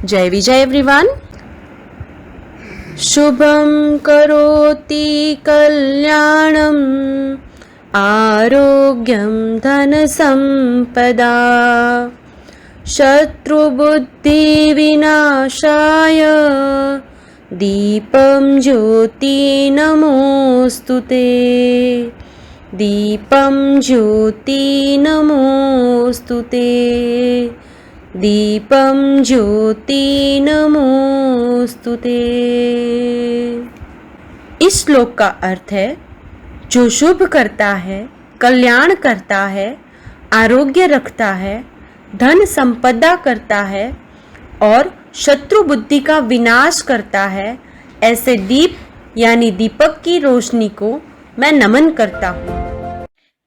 जय विजय एवरीवन। शुभं करोति कल्याणं आरोग्यं धनसम्पदा शत्रुबुद्धिविनाशाय दीपं ज्योति नमोस्तुते। दीपं ज्योति नमोस्तुते। दीपं ज्योति नमोस्तुते। इस श्लोक का अर्थ है, जो शुभ करता है, कल्याण करता है, आरोग्य रखता है, धन संपदा करता है और शत्रु बुद्धि का विनाश करता है, ऐसे दीप यानी दीपक की रोशनी को मैं नमन करता हूँ।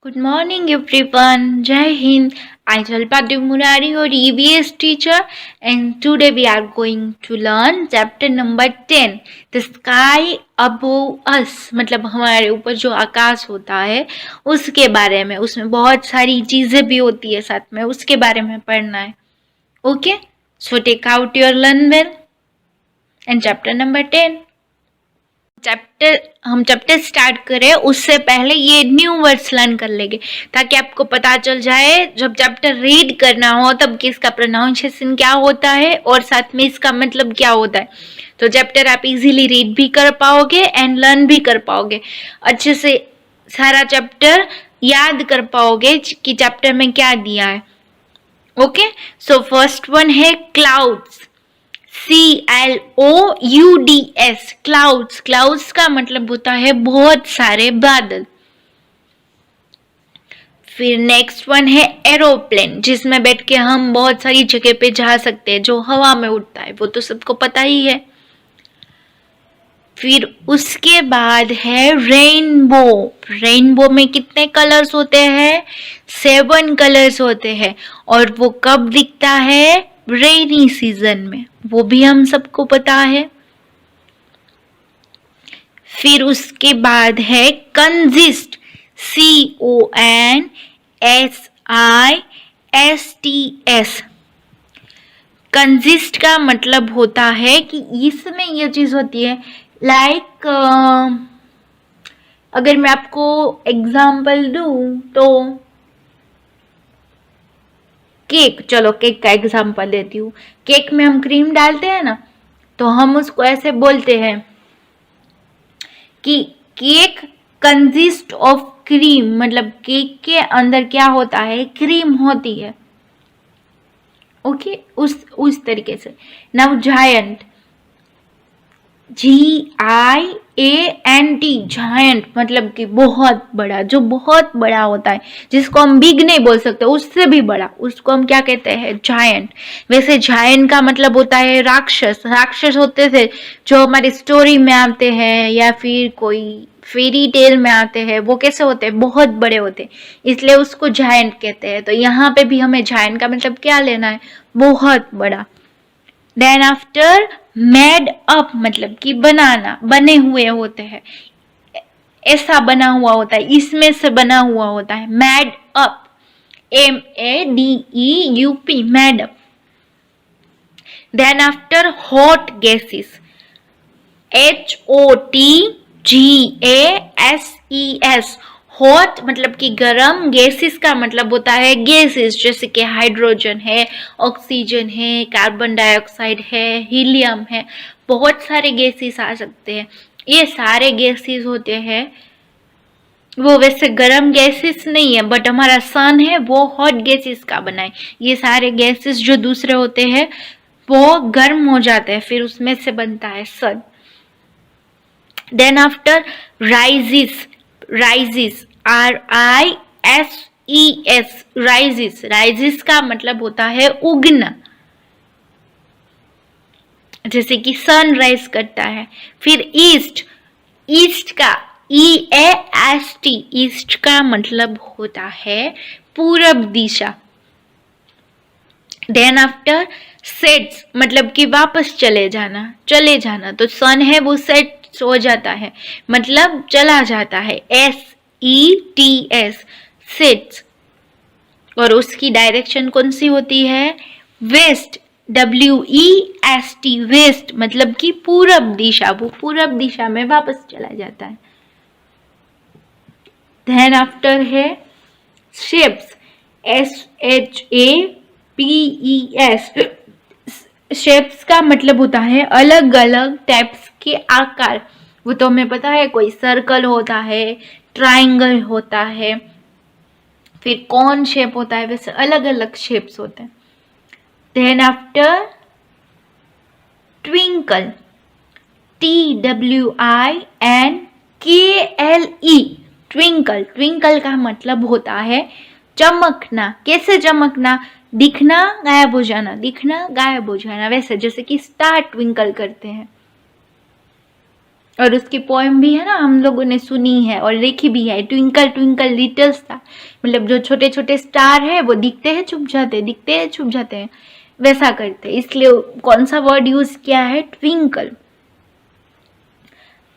Good morning everyone. Jai Hind. I Jalpadu Murari, your EVS teacher, and today we are going to learn chapter number 10. The sky above us. मतलब हमारे ऊपर जो आकाश होता है उसके बारे में, उसमें बहुत सारी चीजें भी होती है साथ में, उसके बारे में पढ़ना है. Okay? So take out your learn well and chapter number 10. हम चैप्टर स्टार्ट करें उससे पहले ये न्यू वर्ड्स लर्न कर लेंगे ताकि आपको पता चल जाए जब चैप्टर रीड करना हो तब कि इसका प्रोनाउंसिएशन क्या होता है और साथ में इसका मतलब क्या होता है। तो चैप्टर आप इजीली रीड भी कर पाओगे एंड लर्न भी कर पाओगे, अच्छे से सारा चैप्टर याद कर पाओगे कि चैप्टर में क्या दिया है। ओके, सो फर्स्ट वन है क्लाउड्स, CLOUDS, क्लाउड्स। क्लाउड्स का मतलब होता है बहुत सारे बादल। फिर नेक्स्ट वन है एरोप्लेन, जिसमें बैठ के हम बहुत सारी जगह पे जा सकते हैं, जो हवा में उड़ता है, वो तो सबको पता ही है। फिर उसके बाद है रेनबो। रेनबो में कितने कलर्स होते हैं? 7 कलर्स होते हैं और वो कब दिखता है? रेनी सीजन में, वो भी हम सबको पता है। फिर उसके बाद है कंजिस्ट, CONSISTS। कंजिस्ट का मतलब होता है कि इसमें ये चीज होती है लाइक अगर मैं आपको एग्जाम्पल दूं तो केक, चलो केक का एग्जाम्पल देती हूँ। केक में हम क्रीम डालते हैं ना, तो हम उसको ऐसे बोलते हैं कि केक कंसिस्ट ऑफ क्रीम, मतलब केक के अंदर क्या होता है? क्रीम होती है। ओके, उस तरीके से। नाउ जायंट, GIANT, जायंट मतलब कि बहुत बड़ा, जो बहुत बड़ा होता है, जिसको हम बिग नहीं बोल सकते, उससे भी बड़ा, उसको हम क्या कहते हैं? जायंट। वैसे जायंट का मतलब होता है राक्षस। राक्षस होते थे जो हमारी स्टोरी में आते हैं या फिर कोई फेरी टेल में आते हैं, वो कैसे होते हैं? बहुत बड़े होते हैं, इसलिए उसको जायंट कहते हैं। तो यहाँ पे भी हमें जायंट का मतलब क्या लेना है? बहुत बड़ा। देन आफ्टर मेड अप, मतलब कि बनाना, बने हुए होते हैं, ऐसा बना हुआ होता है, इसमें से बना हुआ होता है। Made up, MADEUP, made up. Then after hot gases, HOTGASES, hot मतलब कि गरम, गैसेस का मतलब होता है गैसेस, जैसे कि हाइड्रोजन है, ऑक्सीजन है, कार्बन डाइऑक्साइड है, हीलियम है, बहुत सारे गैसेस आ सकते हैं। ये सारे गैसेस होते हैं, वो वैसे गरम गैसेस नहीं है, बट हमारा सन है वो हॉट गैसेस का बना है। ये सारे गैसेस जो दूसरे होते हैं वो गर्म हो जाते हैं, फिर उसमें से बनता है sun. Then after rises, RISES, rises. Rises का मतलब होता है उगना, जैसे कि सनराइज करता है। फिर ईस्ट, ईस्ट का EAST, ईस्ट का मतलब होता है पूरब दिशा। देन आफ्टर सेट्स, मतलब कि वापस चले जाना, चले जाना, तो सन है वो सेट हो जाता है, मतलब चला जाता है, SETS, सेट्स। और उसकी डायरेक्शन कौन सी होती है? वेस्ट, WEST वेस्ट मतलब कि पूरब दिशा, वो पूरब दिशा में वापस चला जाता है। देन आफ्टर है शेप्स, SHAPES। शेप्स का मतलब होता है अलग अलग टाइप्स के आकार। वो तो हमें पता है, कोई सर्कल होता है, ट्रायंगल होता है, फिर कौन शेप होता है, वैसे अलग अलग शेप्स होते हैं। Then after twinkle, TWINKLE, twinkle. Twinkle का मतलब होता है चमकना। कैसे चमकना? दिखना गायब हो जाना, दिखना गायब हो जाना, वैसे जैसे कि स्टार ट्विंकल करते हैं। और उसकी पोएम भी है ना, हम लोगों ने सुनी है और देखी भी है, ट्विंकल ट्विंकल लिटिल स्टार। मतलब जो छोटे छोटे स्टार है वो दिखते हैं छुप जाते हैं, दिखते हैं छुप जाते हैं, वैसा करते हैं। इसलिए कौन सा वर्ड यूज किया है? ट्विंकल।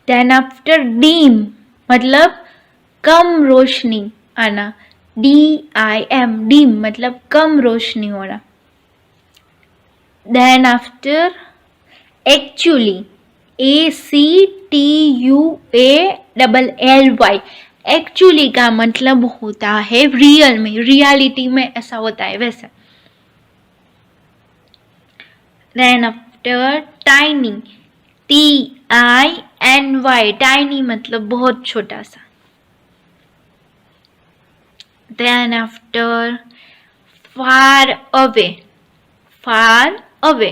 देन आफ्टर डीम मतलब कम रोशनी आना, DIM, डीम मतलब कम रोशनी होना। Then after actually, ACTUALLY, actually का मतलब होता है रियल में, रियलिटी में ऐसा होता है वैसे। Then after tiny, TINY, tiny मतलब बहुत छोटा सा। Then after far away, far away,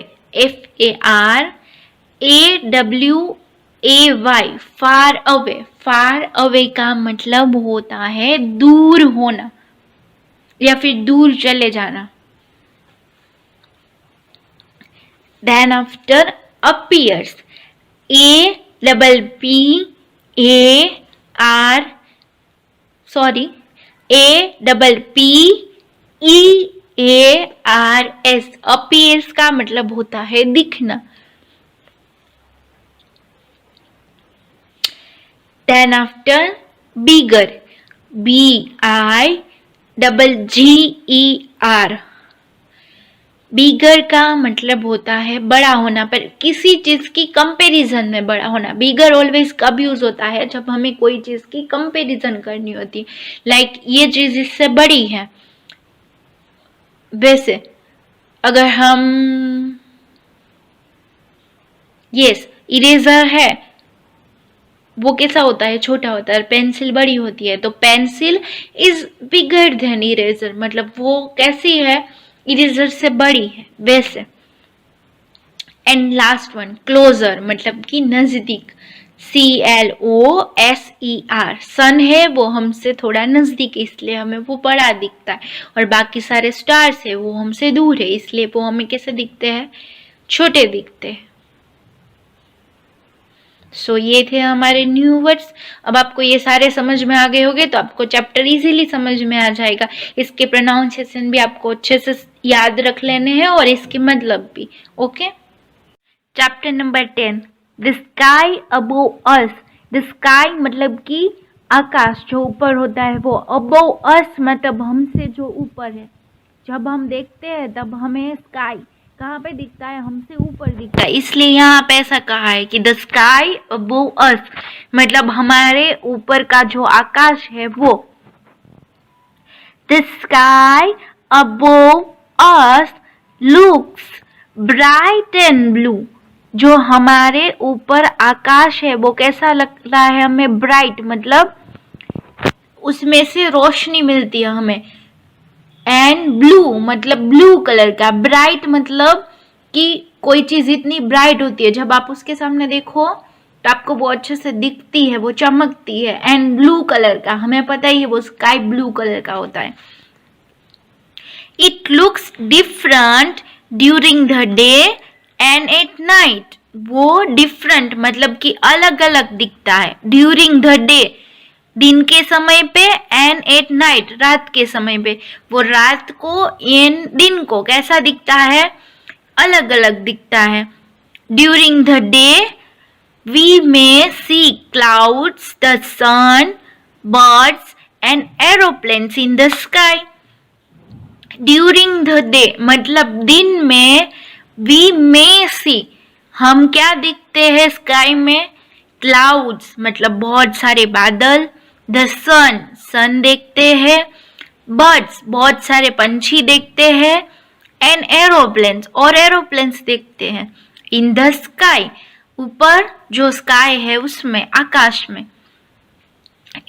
FARAWAY, far away. Far away का मतलब होता है दूर होना या फिर दूर चले जाना। Then after appears, APPEARS, appears का मतलब होता है दिखना। Then after bigger, BIGGER, bigger का मतलब होता है बड़ा होना, पर किसी चीज की कंपैरिजन में बड़ा होना। बिगर ऑलवेज कब यूज होता है? जब हमें कोई चीज की कंपैरिजन करनी होती है, लाइक ये चीज इससे बड़ी है। वैसे अगर हम इरेजर है, वो कैसा होता है? छोटा होता है। पेंसिल बड़ी होती है, तो pencil is bigger than eraser, मतलब वो कैसी है? इरेजर से बड़ी है, वैसे। एंड लास्ट वन क्लोजर मतलब कि नजदीक, CLOSER, सन है वो हमसे थोड़ा नजदीक, इसलिए हमें वो बड़ा दिखता है, और बाकी सारे स्टार्स है वो हमसे दूर है, इसलिए वो हमें कैसे दिखते हैं? छोटे दिखते हैं। सो ये थे हमारे न्यू वर्ड्स। अब आपको ये सारे समझ में आ गए होंगे, तो आपको चैप्टर इजीली समझ में आ जाएगा। इसके प्रोनाउंसिएशन भी आपको अच्छे से याद रख लेने हैं और इसके मतलब भी। Okay, chapter number 10, the sky above us. The sky मतलब कि आकाश जो ऊपर होता है वो, अबोव अस मतलब हमसे जो ऊपर है। जब हम देखते हैं तब हमें स्काई कहाँ पे दिखता है? हमसे ऊपर दिखता है, इसलिए यहाँ पे ऐसा कहा है कि द स्काई अबोव अस मतलब हमारे ऊपर का जो आकाश है वो। The sky above us looks bright and blue, जो हमारे ऊपर आकाश है वो कैसा लगता है हमें? ब्राइट मतलब उसमें से रोशनी मिलती है हमें, एंड ब्लू मतलब ब्लू कलर का। ब्राइट मतलब कि कोई चीज इतनी ब्राइट होती है, जब आप उसके सामने देखो तो आपको वो अच्छे से दिखती है, वो चमकती है। एंड ब्लू कलर का, हमें पता ही है वो स्काई ब्लू कलर का होता है। It looks different during the day and at night, वो डिफरेंट मतलब कि अलग अलग दिखता है। ड्यूरिंग द डे दिन के समय पे, एंड एट नाइट रात के समय पे, वो रात को एंड दिन को कैसा दिखता है? अलग अलग दिखता है। During the day we may see clouds, the sun, birds and aeroplanes in the sky. During the day मतलब दिन में वी मे सी, हम क्या दिखते हैं स्काई में? क्लाउड्स मतलब बहुत सारे बादल। द सन, सन देखते हैं। बर्ड्स, बहुत सारे पंछी देखते हैं। एंड एरोप्लेन्स, और एरोप्लेन्स देखते हैं। इन द स्काई, ऊपर जो स्काई है उसमें, आकाश में।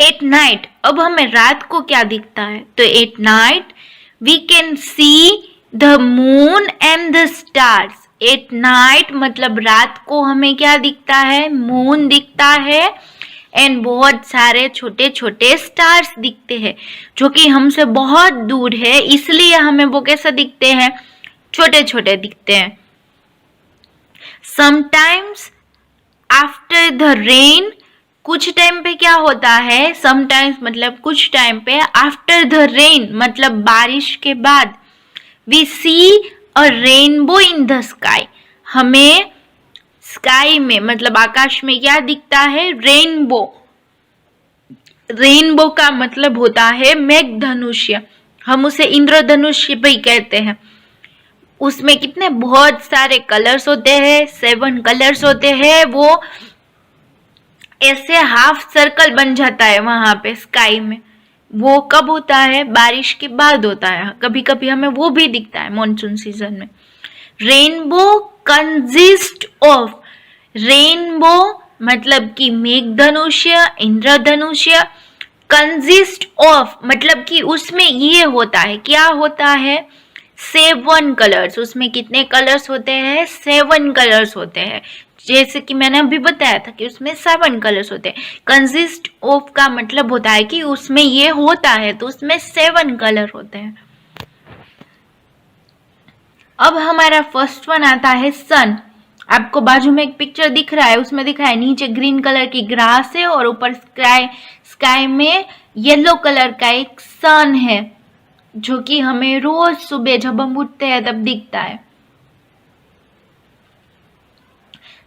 एट नाइट, अब हमें रात को क्या दिखता है? तो at night we can see the moon and the stars. At night मतलब रात को हमें क्या दिखता है? मून दिखता है एंड बहुत सारे छोटे छोटे स्टार्स दिखते हैं जो कि हमसे बहुत दूर है, इसलिए हमें वो कैसे दिखते हैं? छोटे छोटे दिखते हैं। समटाइम्स आफ्टर द रेन, कुछ टाइम पे क्या होता है? समटाइम्स मतलब कुछ टाइम पे। आफ्टर द रेन मतलब बारिश के बाद। We see a rainbow in the sky, हमें स्काई में मतलब आकाश में क्या दिखता है? रेनबो। रेनबो का मतलब होता है मेघधनुष्य, हम उसे इंद्रधनुष्य भी कहते हैं। उसमें कितने बहुत सारे कलर्स होते हैं, 7 कलर्स होते हैं। वो ऐसे हाफ सर्कल बन जाता है वहां पे स्काई में। वो कब होता है? बारिश के बाद होता है। कभी कभी हमें वो भी दिखता है मॉनसून सीजन में। रेनबो कंसिस्ट ऑफ, रेनबो मतलब कि मेघधनुष्य, इंद्रधनुष्य। कंसिस्ट ऑफ मतलब कि उसमें ये होता है, क्या होता है? 7 कलर्स। उसमें कितने कलर्स होते हैं? 7 कलर्स होते हैं। जैसे कि मैंने अभी बताया था कि उसमें 7 कलर्स होते हैं। कंसिस्ट ऑफ का मतलब होता है कि उसमें ये होता है, तो उसमें 7 कलर होते हैं। अब हमारा फर्स्ट वन आता है सन। आपको बाजू में एक पिक्चर दिख रहा है, उसमें दिख रहा है नीचे ग्रीन कलर की ग्रास है और ऊपर स्काई में येलो कलर का एक सन है, जो कि हमें रोज सुबह जब हम उठते हैं तब दिखता है।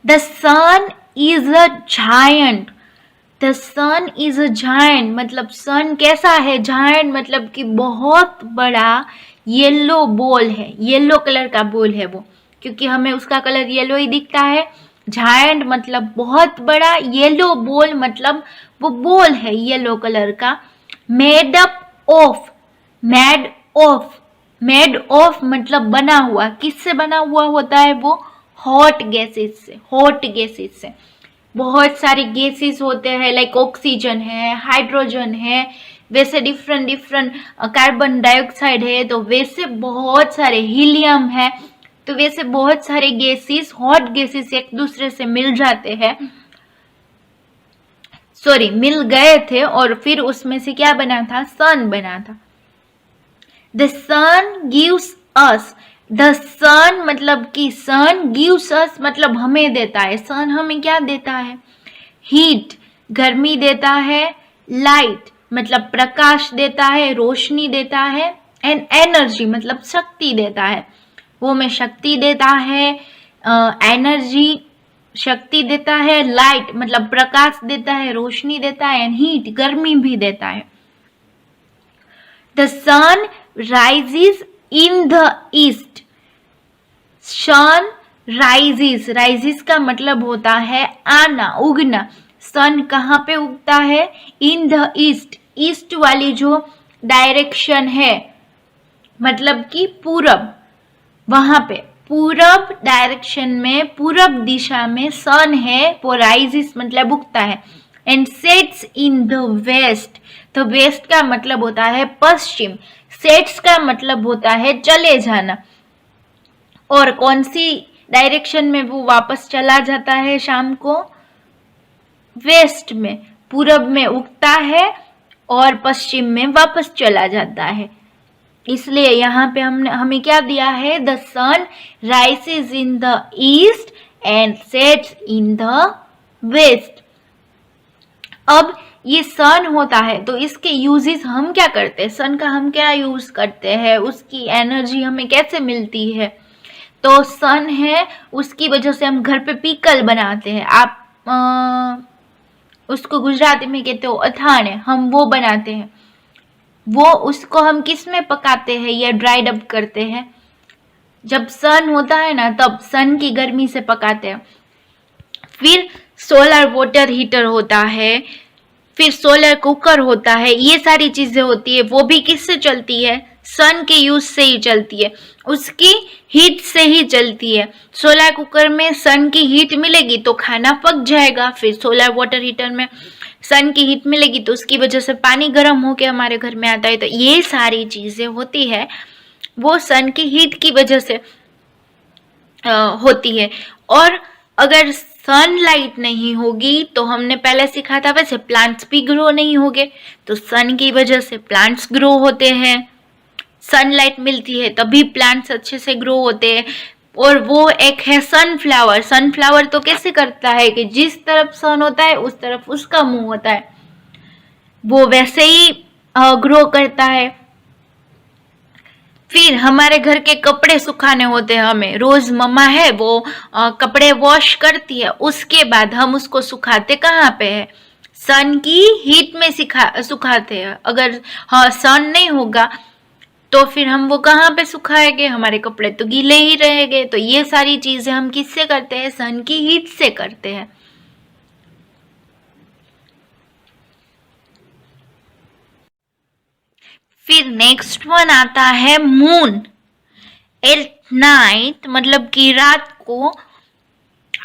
The sun is a giant. The sun is a giant मतलब सन कैसा है? जायंट मतलब कि बहुत बड़ा येलो बॉल है, येलो कलर का बॉल है वो, क्योंकि हमें उसका कलर येलो ही दिखता है। जायंट मतलब बहुत बड़ा, येलो बॉल मतलब वो बॉल है येलो कलर का। Made up of, made of, made of मतलब बना हुआ। किससे बना हुआ होता है वो? हॉट गैसेस से, हॉट गैसेस से। बहुत सारे गैसेस होते हैं, लाइक ऑक्सीजन है, हाइड्रोजन है, वैसे डिफरेंट डिफरेंट, कार्बन डाइऑक्साइड है, तो वैसे बहुत सारे, हीलियम है, तो वैसे बहुत सारे गैसेस, हॉट गैसेस एक दूसरे से मिल जाते हैं, सॉरी मिल गए थे और फिर उसमें से क्या बना था? सन बना था। The sun gives us, the sun मतलब कि सन, गिव्स अस मतलब हमें देता है। सन हमें क्या देता है? हीट, गर्मी देता है। लाइट मतलब प्रकाश देता है, रोशनी देता है। एंड एनर्जी मतलब शक्ति देता है, वो हमें शक्ति देता है। एनर्जी शक्ति देता है। लाइट मतलब प्रकाश देता है, रोशनी देता है। एंड हीट गर्मी भी देता है। The sun rises in the east. Sun rises, rises का मतलब होता है आना, उगना। सन कहाँ पे उगता है? इन द ईस्ट, ईस्ट वाली जो डायरेक्शन है मतलब कि पूरब, वहां पे पूरब डायरेक्शन में, पूरब दिशा में सन है, वो राइजेस मतलब उगता है। And sets in the west, तो वेस्ट का मतलब होता है पश्चिम, सेट्स का मतलब होता है चले जाना। और कौन सी डायरेक्शन में वो वापस चला जाता है शाम को? वेस्ट में, पूरब में उगता है और पश्चिम में वापस चला जाता है। इसलिए यहाँ पे हमने हमें क्या दिया है? The sun rises in the east and sets in the west. अब ये सन होता है तो इसके यूजेस हम क्या करते हैं? सन का हम क्या यूज करते हैं? उसकी एनर्जी हमें कैसे मिलती है? तो सन है, उसकी वजह से हम घर पे पीकल बनाते हैं। आप उसको गुजराती में कहते हो अथाणे, हम वो बनाते हैं। वो उसको हम किस में पकाते हैं या ड्राइड अप करते हैं? जब सन होता है ना तब सन की गर्मी से पकाते हैं। फिर सोलर वाटर हीटर होता है, फिर सोलर कुकर होता है, ये सारी चीजें होती है। वो भी किससे चलती है? सन के यूज से ही चलती है, उसकी हीट से ही चलती है। सोलर कुकर में सन की हीट मिलेगी तो खाना पक जाएगा, फिर सोलर वाटर हीटर में सन की हीट मिलेगी तो उसकी वजह से पानी गर्म होके हमारे घर में आता है। तो ये सारी चीजें होती है वो सन की हीट की वजह से होती है। और अगर सनलाइट नहीं होगी तो हमने पहले सीखा था वैसे प्लांट्स भी ग्रो नहीं होंगे, तो सन की वजह से प्लांट्स ग्रो होते हैं। सनलाइट मिलती है तभी प्लांट्स अच्छे से ग्रो होते हैं। और वो एक है सनफ्लावर। सनफ्लावर तो कैसे करता है कि जिस तरफ सन होता है उस तरफ उसका मुंह होता है, वो वैसे ही ग्रो करता है। फिर हमारे घर के कपड़े सुखाने होते हैं, हमें रोज मम्मा है वो कपड़े वॉश करती है, उसके बाद हम उसको सुखाते कहाँ पे है? सन की हीट में सुखाते हैं। अगर सन नहीं होगा तो फिर हम वो कहाँ पे सुखाएंगे? हमारे कपड़े तो गीले ही रहेंगे। तो ये सारी चीजें हम किससे करते हैं? सन की हीट से करते हैं। फिर नेक्स्ट वन आता है मून। एट नाइट मतलब कि रात को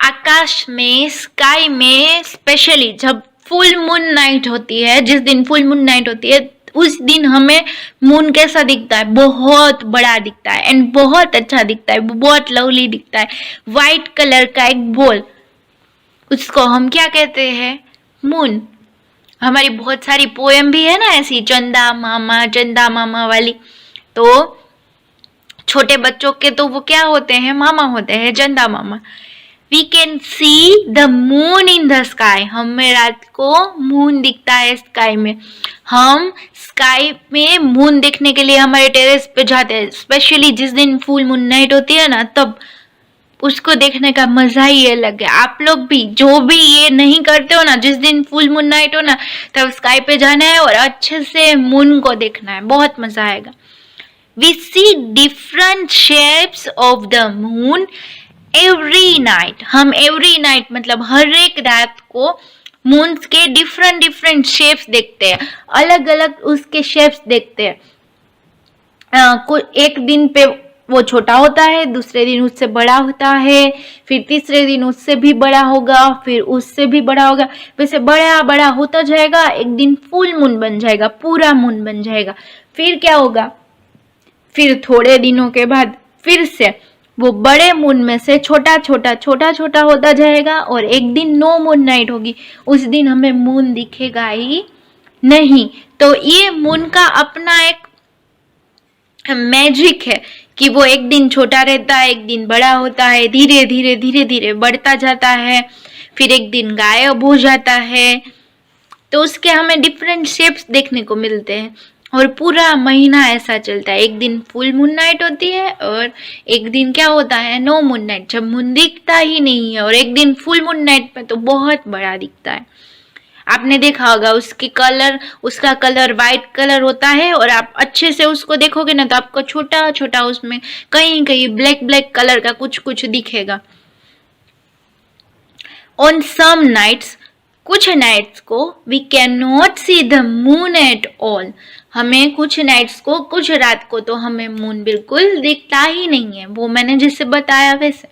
आकाश में, स्काई में, स्पेशली जब फुल मून नाइट होती है, जिस दिन फुल मून नाइट होती है उस दिन हमें मून कैसा दिखता है? बहुत बड़ा दिखता है एंड बहुत अच्छा दिखता है, बहुत लवली दिखता है। वाइट कलर का एक बॉल, उसको हम क्या कहते हैं? मून। हमारी बहुत सारी पोएम भी है ना ऐसी, चंदा मामा वाली। तो छोटे बच्चों के तो वो क्या होते हैं? मामा होते हैं, चंदा मामा। We can see the moon in the sky. हमें रात को मून दिखता है स्काई में। हम स्काई में मून देखने के लिए हमारे टेरेस पे जाते हैं, स्पेशली जिस दिन फुल मून नाइट होती है ना, तब उसको देखने का मजा ही अलग है। आप लोग भी जो भी ये नहीं करते हो ना, जिस दिन फुल मून नाइट हो ना तब स्काई पे जाना है और अच्छे से मून को देखना है, बहुत मजा आएगा। We see different shapes of the moon every night. हम every night मतलब हर एक रात को मून के डिफरेंट शेप्स देखते हैं, अलग अलग उसके शेप्स देखते हैं। एक दिन पे वो छोटा होता है, दूसरे दिन उससे बड़ा होता है, फिर तीसरे दिन उससे भी बड़ा होगा, फिर उससे भी बड़ा होगा, वैसे बड़ा बड़ा होता जाएगा। एक दिन फुल मून बन जाएगा, पूरा मून बन जाएगा। फिर क्या होगा? फिर थोड़े दिनों के बाद फिर से वो बड़े मून में से छोटा छोटा होता जाएगा और एक दिन नो मून नाइट होगी, उस दिन हमें मून दिखेगा ही नहीं। तो ये मून का अपना एक मैजिक है कि वो एक दिन छोटा रहता है, एक दिन बड़ा होता है, धीरे धीरे बढ़ता जाता है, फिर एक दिन गायब हो जाता है। तो उसके हमें डिफरेंट शेप्स देखने को मिलते हैं और पूरा महीना ऐसा चलता है। एक दिन फुल मून नाइट होती है और एक दिन क्या होता है? नो मून नाइट, जब मून दिखता ही नहीं है। और एक दिन फुल मून नाइट में तो बहुत बड़ा दिखता है। आपने देखा होगा उसका कलर वाइट कलर होता है और आप अच्छे से उसको देखोगे ना तो आपको छोटा छोटा उसमें कहीं ब्लैक कलर का कुछ दिखेगा। ऑन सम नाइट्स, कुछ नाइट्स को we can not see the moon at all. हमें कुछ नाइट्स को, कुछ रात को तो हमें मून बिल्कुल दिखता ही नहीं है। वो मैंने जिससे बताया वैसे।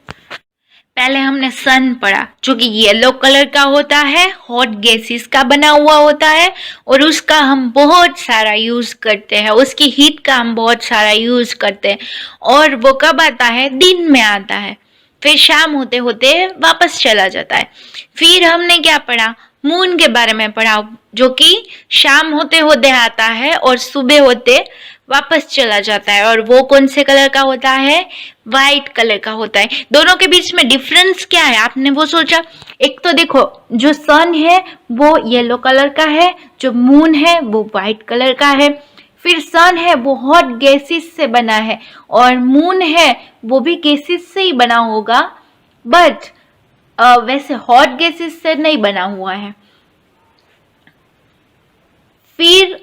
पहले हमने सन पढ़ा जो कि येलो कलर का होता है, हॉट गैसेस का बना हुआ होता है और उसका हम बहुत सारा यूज करते हैं, उसकी हीट का हम बहुत सारा यूज करते हैं। और वो कब आता है? दिन में आता है, फिर शाम होते होते वापस चला जाता है। फिर हमने क्या पढ़ा? मून के बारे में पढ़ा जो कि शाम होते होते आता है और सुबह होते वापस चला जाता है। और वो कौन से कलर का होता है? वाइट कलर का होता है। दोनों के बीच में डिफरेंस क्या है? आपने वो सोचा? एक तो देखो, जो सन है वो येलो कलर का है, जो मून है वो वाइट कलर का है। फिर सन है वो हॉट गैसेस से बना है और मून है वो भी गैसेस से ही बना होगा, बट वैसे हॉट गैसेस से नहीं बना हुआ है। फिर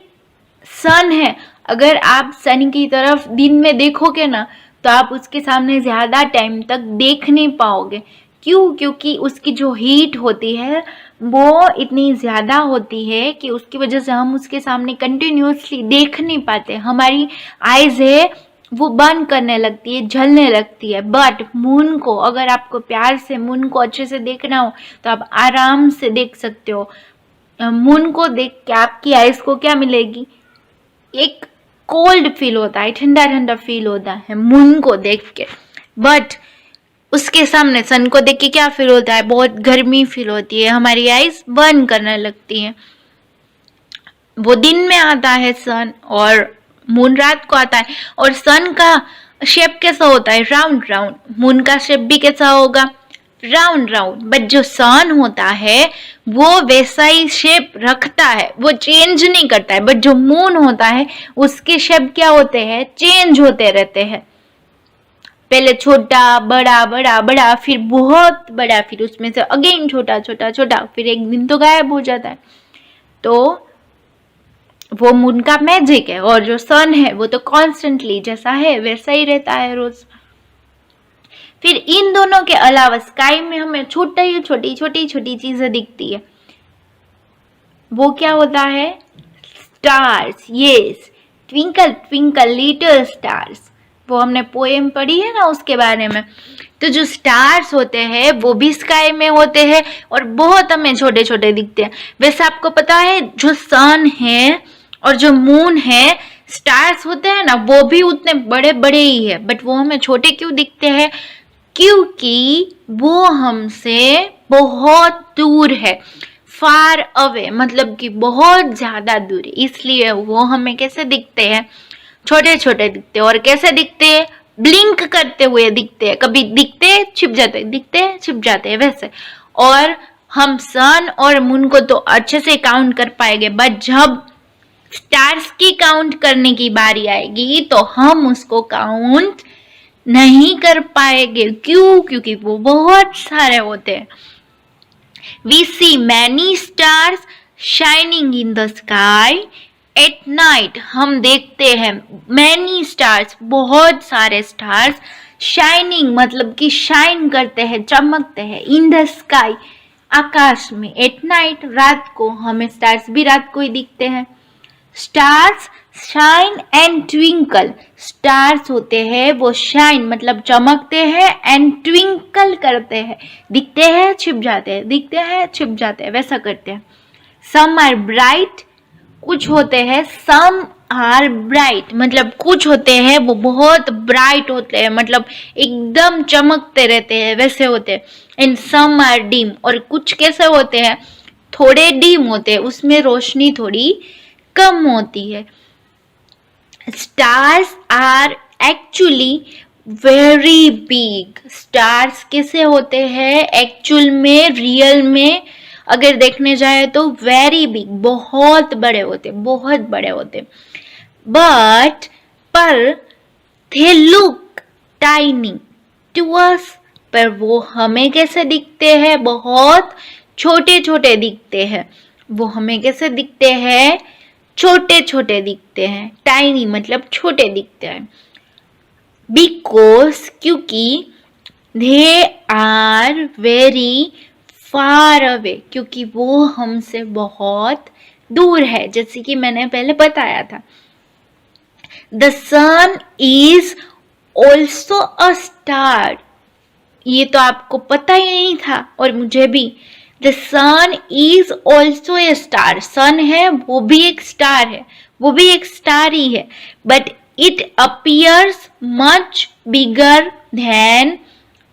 सन है, अगर आप सन की तरफ दिन में देखोगे ना तो आप उसके सामने ज़्यादा टाइम तक देख नहीं पाओगे। क्यों? क्योंकि उसकी जो हीट होती है वो इतनी ज़्यादा होती है कि उसकी वजह से हम उसके सामने कंटिन्यूसली देख नहीं पाते। हमारी आइज़ है वो बर्न करने लगती है, जलने लगती है। बट मून को, अगर आपको प्यार से मून को अच्छे से देखना हो तो आप आराम से देख सकते हो। मून को देख के आपकी आइज़ को क्या मिलेगी? एक कोल्ड फील होता है, ठंडा ठंडा फील होता है मून को देख के। बट उसके सामने सन को देख के क्या फील होता है? बहुत गर्मी फील होती है, हमारी आइज बर्न करने लगती है। वो दिन में आता है सन और मून रात को आता है। और सन का शेप कैसा होता है? Round round. मून का शेप भी कैसा होगा? Round round. बट जो सन होता है वो वैसा ही शेप रखता है, वो चेंज नहीं करता है। बट जो मून होता है उसके शेप क्या होते हैं? चेंज होते रहते हैं। पहले छोटा, बड़ा, बड़ा, बड़ा, फिर बहुत बड़ा, फिर उसमें से अगेन छोटा, छोटा, छोटा, फिर एक दिन तो गायब हो जाता है। तो वो मून का मैजिक है। और जो सन है वो तो कॉन्स्टेंटली जैसा है वैसा ही रहता है रोज। फिर इन दोनों के अलावा स्काई में हमें छोटी छोटी चीजें दिखती है। वो क्या होता है? Stars. Yes, twinkle twinkle little stars. वो हमने पोएम पढ़ी है ना, उसके बारे में। तो जो स्टार्स होते हैं वो भी स्काई में होते हैं और बहुत हमें छोटे छोटे दिखते हैं। वैसे आपको पता है जो सन है और जो मून है, स्टार्स होते हैं ना, वो भी उतने बड़े बड़े ही है। बट वो हमें छोटे क्यों दिखते हैं? क्योंकि वो हमसे बहुत दूर है, फार अवे, मतलब कि बहुत ज्यादा दूर है। इसलिए वो हमें कैसे दिखते हैं? छोटे छोटे दिखते हैं। और कैसे दिखते हैं? ब्लिंक करते हुए दिखते हैं। कभी दिखते छिप जाते, दिखते छिप जाते हैं, वैसे। और हम सन और मून को तो अच्छे से काउंट कर पाएंगे, बट जब स्टार्स की काउंट करने की बारी आएगी तो हम उसको काउंट नहीं कर पाएंगे। क्यों? क्योंकि वो बहुत सारे होते हैं। We see many stars shining in the sky at night. हम देखते हैं many stars, बहुत सारे stars, shining मतलब कि shine करते हैं, चमकते हैं, in the sky, आकाश में, at night, रात को। हमें stars भी रात को ही दिखते हैं। Stars shine and twinkle. Stars होते हैं वो शाइन मतलब चमकते हैं, एंड ट्विंकल करते हैं, दिखते हैं छिप जाते हैं, दिखते हैं छिप जाते हैं, वैसा करते हैं। सम आर ब्राइट, कुछ होते हैं सम आर ब्राइट मतलब कुछ होते हैं वो बहुत ब्राइट होते हैं, मतलब एकदम चमकते रहते हैं, वैसे होते हैं। एंड सम आर डिम, और कुछ कैसे होते हैं? थोड़े डिम होते हैं, उसमें रोशनी थोड़ी कम होती है। Stars are actually very big. Stars कैसे होते हैं? एक्चुअल में, रियल में अगर देखने जाए तो वेरी बिग, बहुत बड़े होते, बहुत बड़े होते। बट पर they look tiny to us, पर वो हमें कैसे दिखते हैं? बहुत छोटे छोटे दिखते हैं। वो हमें कैसे दिखते हैं? छोटे छोटे दिखते हैं। टाइनी मतलब छोटे दिखते हैं। बिकॉज, क्योंकि they are very far away, क्योंकि वो हमसे बहुत दूर है, जैसे कि मैंने पहले बताया था। The sun is also a star, ये तो आपको पता ही नहीं था और मुझे भी। The sun is also a star, sun है वो भी एक स्टार है, वो भी एक स्टार ही है। But it appears much bigger than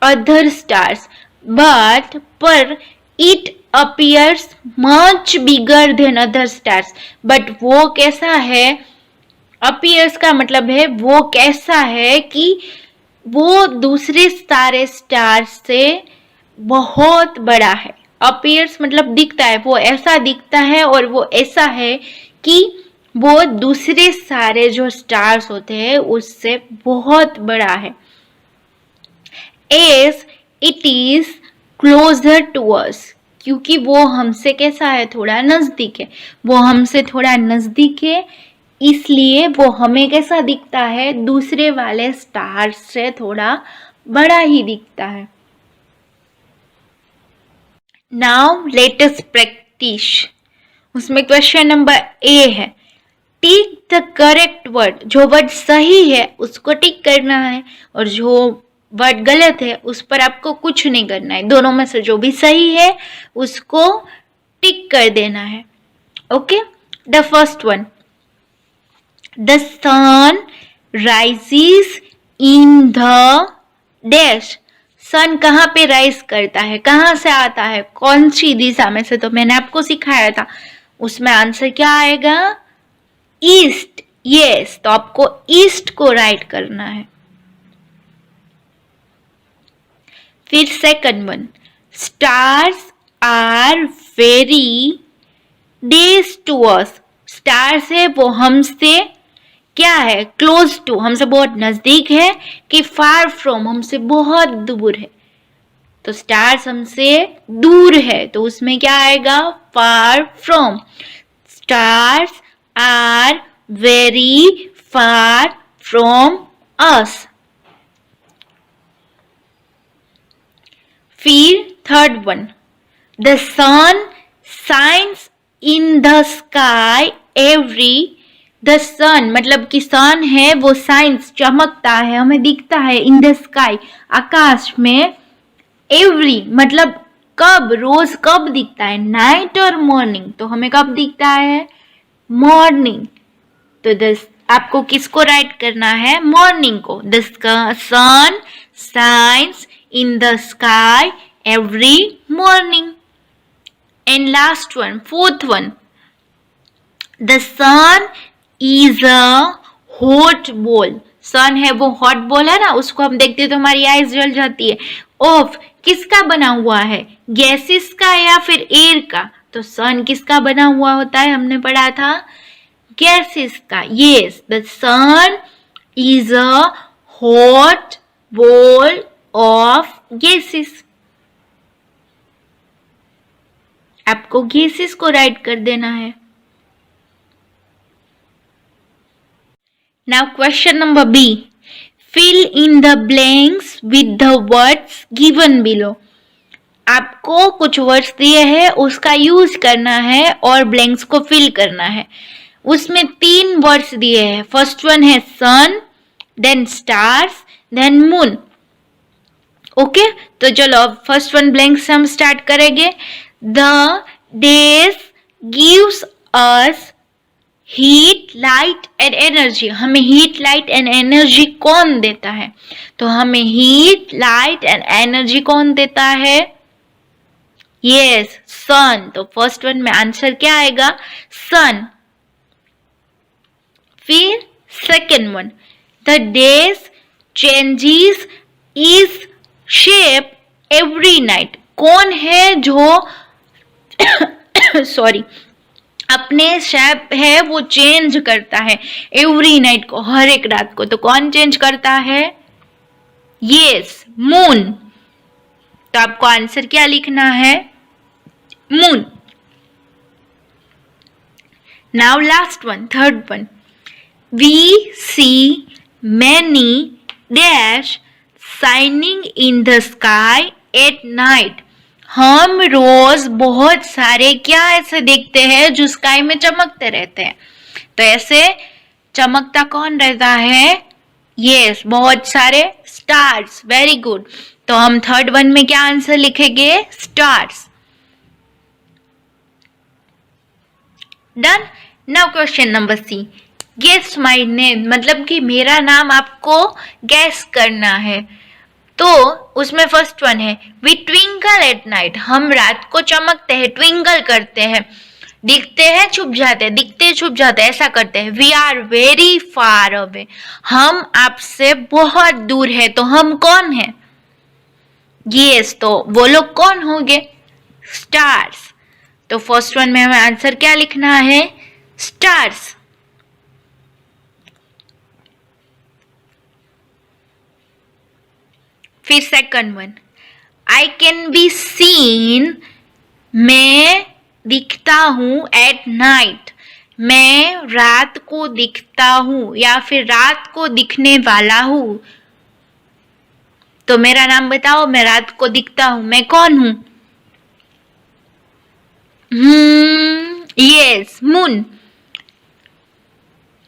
other stars, but पर it appears much bigger than other stars, but वो कैसा है? अपीयर्स का मतलब है वो कैसा है कि वो दूसरे सारे स्टार्स से बहुत बड़ा है। अपीयर्स मतलब दिखता है, वो ऐसा दिखता है और वो ऐसा है कि वो दूसरे सारे जो स्टार्स होते हैं उससे बहुत बड़ा है। As it is closer to us, क्योंकि वो हमसे कैसा है? थोड़ा नजदीक है, वो हमसे थोड़ा नजदीक है। इसलिए वो हमें कैसा दिखता है, दूसरे वाले स्टार से थोड़ा बड़ा ही दिखता है। Now let us practice. उसमें क्वेश्चन नंबर ए है, टिक द करेक्ट वर्ड। जो वर्ड सही है उसको टिक करना है और जो वर्ड गलत है उस पर आपको कुछ नहीं करना है। दोनों में से जो भी सही है उसको टिक कर देना है। Okay, the first one, the sun rises in the dash. Sun कहाँ पे राइज करता है, कहाँ से आता है, कौन सी दिशा में से, तो मैंने आपको सिखाया था। उसमें आंसर क्या आएगा, ईस्ट। यस, तो आपको ईस्ट को राइट करना है। फिर second one, stars are very days to us. Stars है वो हमसे क्या है, क्लोज टू, हमसे बहुत नजदीक है, कि फार फ्रॉम, हमसे बहुत दूर है। तो स्टार्स हमसे दूर है तो उसमें क्या आएगा, far from. Stars are very far from us. फिर third one, the sun shines in the sky every. The sun मतलब कि सन है वो शाइन्स चमकता है, हमें दिखता है, इन द स्काई आकाश में, एवरी मतलब कब, रोज कब दिखता है, नाइट और मॉर्निंग। तो हमें कब दिखता है, मॉर्निंग। तो आपको किसको राइट करना है, मॉर्निंग को। The sun shines in the sky every morning. And last one, fourth one, the sun is a hot ball. सन है वो हॉट बॉल है ना, उसको हम देखते हैं तो हमारी आईज जल जाती है। ऑफ किसका बना हुआ है, गैसेस का या फिर एयर का। तो सन किसका बना हुआ होता है, हमने पढ़ा था गैसेस का। Yes, the sun is a hot ball of gases. आपको गैसेस को राइट कर देना है। Now question number B, fill in the blanks with the words given below. आपको कुछ वर्ड्स दिए हैं, उसका यूज करना है और ब्लैंक्स को फिल करना है। उसमें 3 वर्ड्स दिए हैं। फर्स्ट वन है sun, then stars, then moon. Okay, तो चलो अब फर्स्ट वन ब्लैंक से हम स्टार्ट करेंगे। The days gives us heat, light and energy. हमें हीट, लाइट एंड एनर्जी कौन देता है, तो हमें हीट, लाइट एंड एनर्जी कौन देता है, यस, सन। तो फर्स्ट वन में आंसर क्या आएगा, सन। फिर second one, the days changes is shape every night. कौन है जो सॉरी अपने शेप है वो चेंज करता है एवरी नाइट को, हर एक रात को। तो कौन चेंज करता है, यस, मून। तो आपको आंसर क्या लिखना है, moon. Now last one, third one, we see many dash shining in the sky at night. हम रोज बहुत सारे क्या ऐसे देखते हैं जो स्काई में चमकते रहते हैं। तो ऐसे चमकता कौन रहता है, यस, बहुत सारे स्टार्स। Very good. तो हम थर्ड वन में क्या आंसर लिखेंगे, stars. Done. Now question number C, guess my name, मतलब कि मेरा नाम आपको गैस करना है। तो उसमें फर्स्ट वन है, वी ट्विंकल एट नाइट। हम रात को चमकते हैं, ट्विंकल करते हैं, दिखते हैं छुप जाते हैं, दिखते छुप जाते हैं, ऐसा करते हैं। We are very far away, हम आपसे बहुत दूर है। तो हम कौन है, यस, तो वो लोग कौन होंगे, स्टार्स। तो फर्स्ट वन में हमें आंसर क्या लिखना है, स्टार्स। फिर second one, I can be seen, मैं दिखता हूं एट नाइट। मैं रात को दिखता हूँ या फिर रात को दिखने वाला हूँ। तो मेरा नाम बताओ, मैं रात को दिखता हूँ, मैं कौन हूँ? Yes, moon.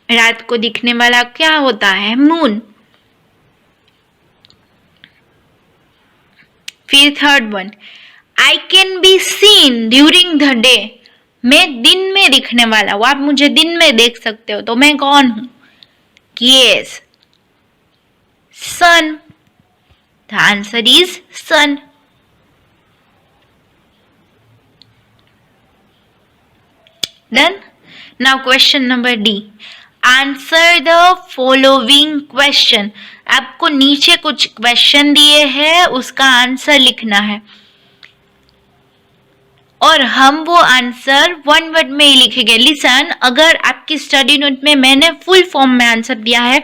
रात को दिखने वाला क्या होता है? मून। फिर third one, I can be seen during the day. मैं दिन में दिखने वाला हूँ, आप मुझे दिन में देख सकते हो, तो मैं कौन हूं? Yes, sun. The answer is sun. Done. Now question number D, answer the following question. आपको नीचे कुछ क्वेश्चन दिए हैं, उसका आंसर लिखना है और हम वो आंसर वन वर्ड में ही लिखेंगे। लिसन, अगर आपकी स्टडी नोट में मैंने फुल फॉर्म में आंसर दिया है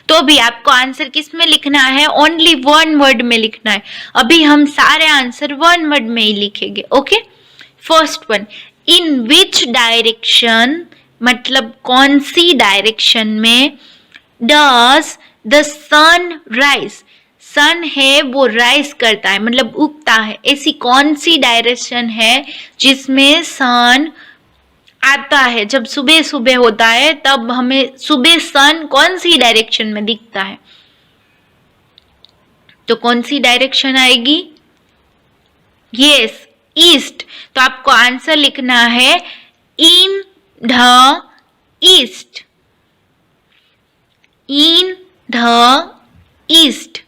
तो भी आपको आंसर किस में लिखना है? ओनली वन वर्ड में लिखना है। अभी हम सारे आंसर वन वर्ड में ही लिखेंगे। Okay, first one, in which direction, मतलब कौन सी डायरेक्शन में डज द सन राइज। सन है वो राइज करता है, मतलब उगता है। ऐसी कौन सी डायरेक्शन है जिसमें सन आता है? जब सुबह सुबह होता है तब हमें सुबह सन कौन सी डायरेक्शन में दिखता है? तो कौन सी डायरेक्शन आएगी? Yes, east. तो आपको आंसर लिखना है इन the east. In the east.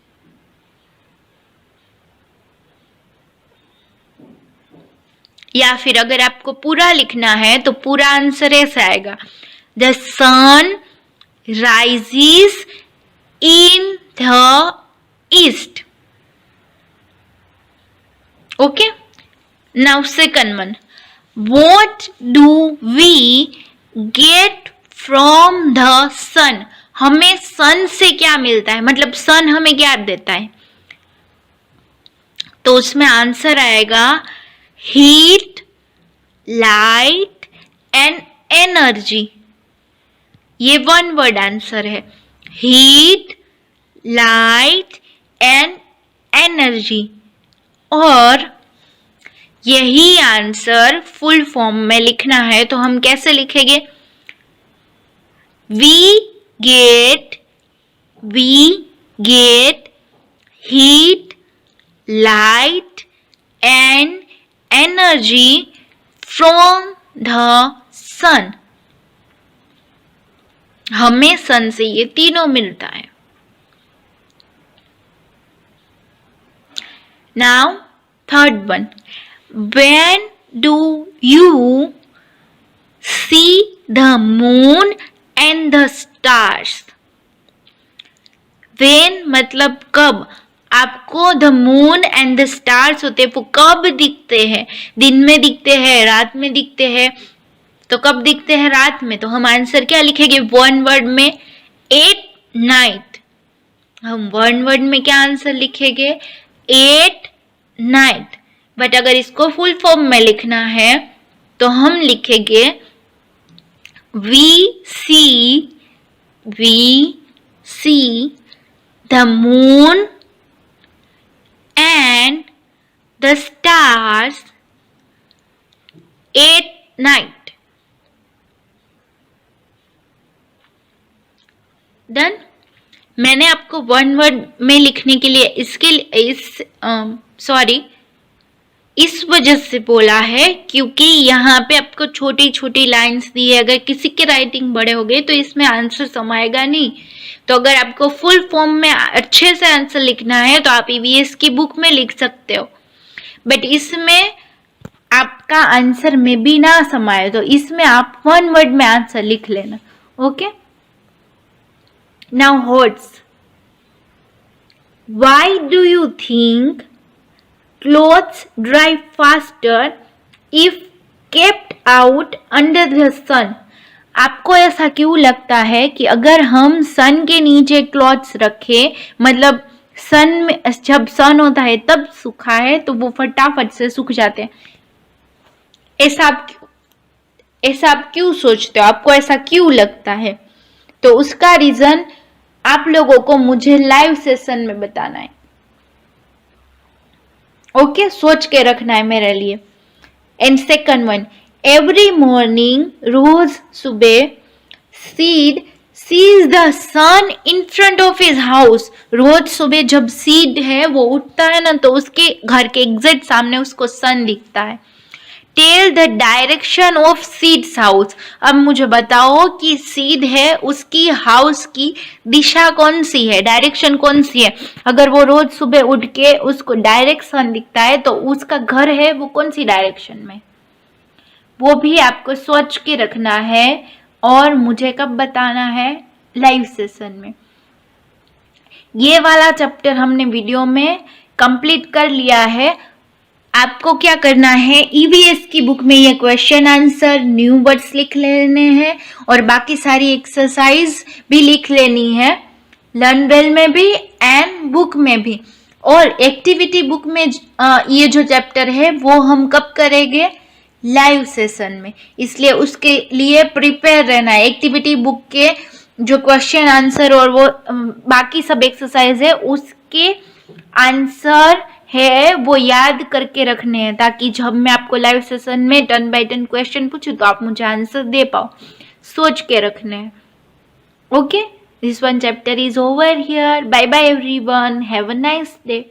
या फिर अगर आपको पूरा लिखना है तो पूरा आंसर ऐसा आएगा, the sun rises in the east. Okay, now second one, what do we get from the sun. हमें सन से क्या मिलता है, मतलब सन हमें क्या देता है? तो उसमें आंसर आएगा हीट, लाइट एंड एनर्जी। ये वन वर्ड आंसर है, हीट, लाइट एंड एनर्जी। और यही आंसर फुल फॉर्म में लिखना है तो हम कैसे लिखेंगे? We get heat, light and energy from the sun. हमें सन से ये तीनों मिलता है। Now third one, when do you see the moon and the stars. When मतलब कब। आपको the moon and the stars होते हैं वो कब दिखते हैं? दिन में दिखते हैं, रात में दिखते हैं। तो कब दिखते हैं? रात में। तो हम आंसर क्या लिखेंगे वन वर्ड में? Eight night. हम वन वर्ड में क्या आंसर लिखेंगे? At night. बट अगर इसको फुल फॉर्म में लिखना है तो हम लिखेंगे we see the moon and the stars at night. Done? मैंने आपको वन वर्ड में लिखने के लिए इस वजह से बोला है क्योंकि यहाँ पे आपको छोटी छोटी लाइंस दी है। अगर किसी के राइटिंग बड़े हो गए तो इसमें आंसर समाएगा नहीं। तो अगर आपको फुल फॉर्म में अच्छे से आंसर लिखना है तो आप ईवीएस की बुक में लिख सकते हो, बट इसमें आपका आंसर में भी ना समाए तो इसमें आप वन वर्ड में आंसर लिख लेना। Okay, now hots, why do you think clothes dry faster if kept out under the sun? आपको ऐसा क्यों लगता है कि अगर हम सन के नीचे क्लॉथ्स रखें, मतलब सन में जब सन होता है तब सूखा है तो वो फटाफट से सूख जाते हैं। ऐसा आप ऐसा आप क्यों सोचते हो, आपको ऐसा क्यों लगता है? तो उसका रीजन आप लोगों को मुझे लाइव सेशन में बताना है। ओके, सोच के रखना है मेरे लिए। And second one, every morning, रोज सुबह, Sid sees the sun in front of his house. रोज सुबह जब सीड है वो उठता है ना, तो उसके घर के एग्जैक्ट सामने उसको सन दिखता है। Tell the direction of seeds house. अब मुझे बताओ कि सीड है उसकी हाउस की दिशा कौन सी है, डायरेक्शन कौन सी है। अगर वो रोज सुबह उठ के उसको डायरेक्शन दिखता है तो उसका घर है वो कौन सी डायरेक्शन में, वो भी आपको सोच के रखना है। और मुझे कब बताना है? लाइव सेशन में। ये वाला चैप्टर हमने वीडियो में कंप्लीट कर लिया है। आपको क्या करना है, ईवीएस की बुक में ये क्वेश्चन आंसर, न्यू वर्ड्स लिख लेने हैं और बाकी सारी एक्सरसाइज भी लिख लेनी है, लर्न वेल में भी एंड बुक में भी। और एक्टिविटी बुक में ये जो चैप्टर है वो हम कब करेंगे? लाइव सेशन में। इसलिए उसके लिए प्रिपेयर रहना है। एक्टिविटी बुक के जो क्वेश्चन आंसर और वो बाकी सब एक्सरसाइज है उसके आंसर है वो याद करके रखने हैं, ताकि जब मैं आपको लाइव सेशन में 10 by 10 क्वेश्चन पूछूं तो आप मुझे आंसर दे पाओ। सोच के रखने हैं। Okay, this one chapter is over here. Bye bye everyone, have a nice day.